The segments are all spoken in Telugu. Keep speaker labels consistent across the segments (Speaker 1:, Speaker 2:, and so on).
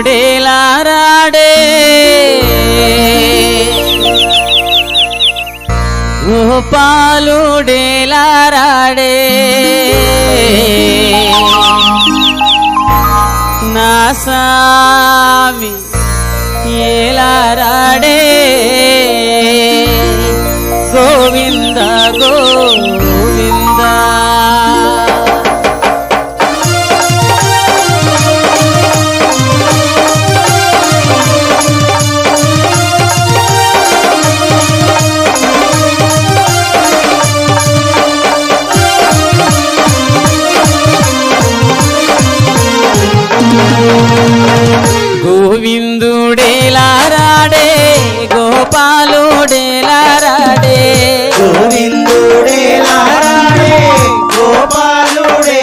Speaker 1: గోవిందుడేలారాడే గోపాలుడేలారాడే నా సామి ఏలారాడే గోవింద గోవింద గోవిందుడేలారాడే గోపాలుడేలారాడే
Speaker 2: గోవిందుడేలారాడే గోపాలుడేలారాడే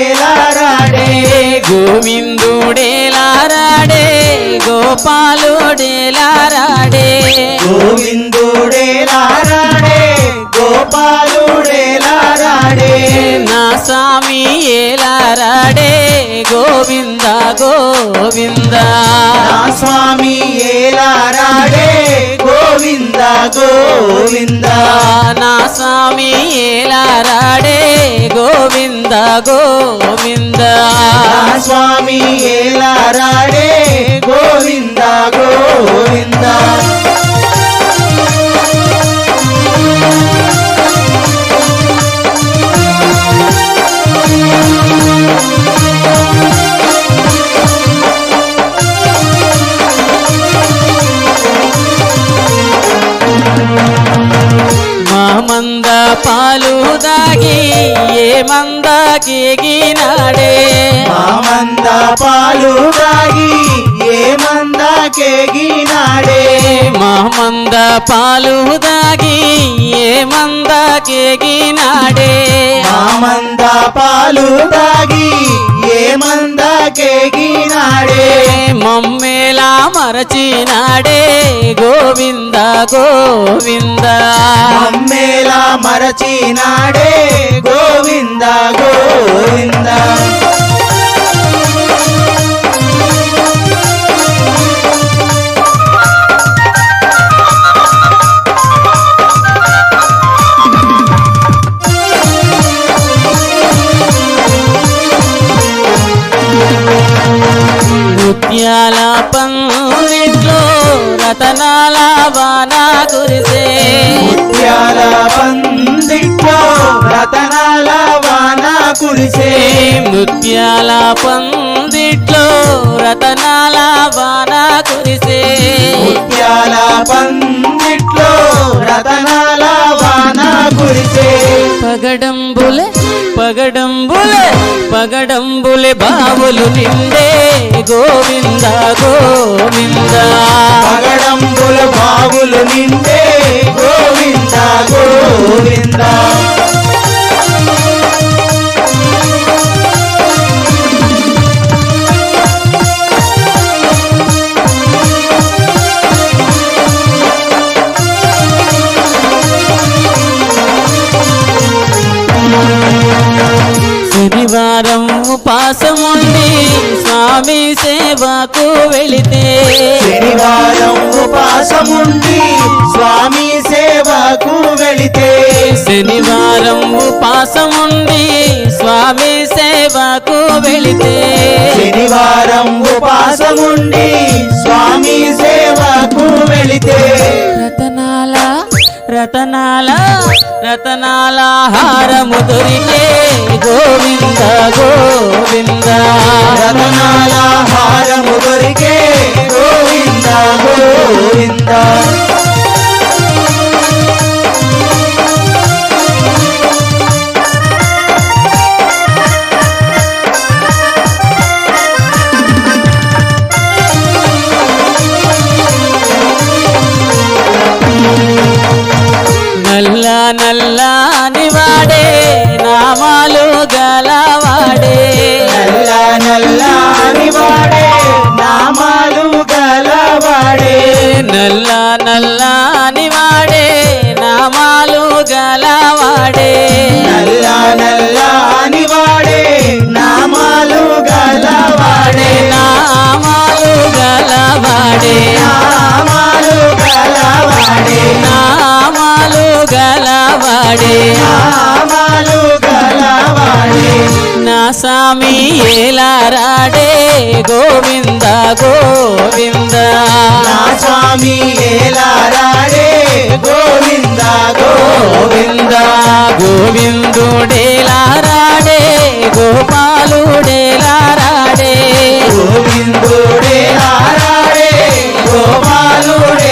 Speaker 1: గోవిందుడేలారాడే గోపాలుడేలారాడే
Speaker 2: గోవిందుడేలారాడే గోపాలుడేలారాడే
Speaker 1: నా స్వామి ఏలారాడే గోవింద గోవింద
Speaker 2: నా స్వామి ఏలారాడే గోవింద గోవింద
Speaker 1: నా స్వామి ఏలారాడే గోవింద గోవింద
Speaker 2: నా స్వామి ఏలారాడే గోవింద గోవింద
Speaker 1: మంద పాలు దాగి ఏ మంద కేగినాడే
Speaker 2: మంద పాలు దాగి ఏ మంద కేగినాడే
Speaker 1: మంద పాలు దాగి ఏ మంద కేగినాడే
Speaker 2: మంద పాలు దాగి ఏ మంద కేగినాడే
Speaker 1: మమ్మేలా మరచినాడే గోవింద గోవింద
Speaker 2: మమ్మేలా మరచినాడే గోవింద గోవింద
Speaker 1: ముత్యాల పందిట్లో రతనాల వాన కురిసే
Speaker 2: ముత్యాల పందిట్లో రతనాల వాన కురిసే
Speaker 1: ముత్యాల పందిట్లో రతనాల వాన కురిసే
Speaker 2: ముత్యాల పందిట్లో రతనాల వాన కురిసే
Speaker 1: పగడంబులే పగడంబులే పగడంబులే బావులు నిండే గోవింద గోవింద
Speaker 2: పగడంబుల బావులు నిండే గోవింద గోవింద
Speaker 1: శనివారం ఉపాసముండి స్వామి సేవకు వెళితే
Speaker 2: శనివారం ఉపాసముండి స్వామి సేవకు వెళితే
Speaker 1: శనివారం ఉపాసముండి స్వామి సేవకు వెళితే
Speaker 2: శనివారం ఉపాసముండి స్వామి సేవకు వెళితే
Speaker 1: రతనాల రతనాల రతనాల హారము దొరికే గోవింద గోవింద
Speaker 2: రతనాల హారము దొరికే గోవింద గోవింద
Speaker 1: నల్ల నల్లని వాడే నామాలు గలవాడే
Speaker 2: నల్ల నల్లని వాడే నామాలు గలవాడే
Speaker 1: నల్ల నల్లని వాడే నామాలు గలవాడే
Speaker 2: నల్ల నల్లని వాడే నామాలు గలవాడే
Speaker 1: నా
Speaker 2: గలవాడే
Speaker 1: నామాలు గలవాడే
Speaker 2: నామాలు గలవాడే
Speaker 1: నా స్వామి ఏలారాడే గోవింద గోవింద
Speaker 2: నా స్వామి ఏలారాడే గోవింద గోవింద
Speaker 1: గోవిందుడేలారాడే గోపాలుడేలారాడే
Speaker 2: గోవిందుడేలారాడే గోపాలుడేలారాడే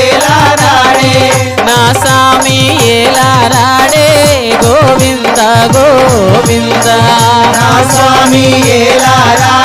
Speaker 1: నా స్వామి ఏలారాడే గోవింద గోవింద
Speaker 2: నా స్వామి ఏలారాడే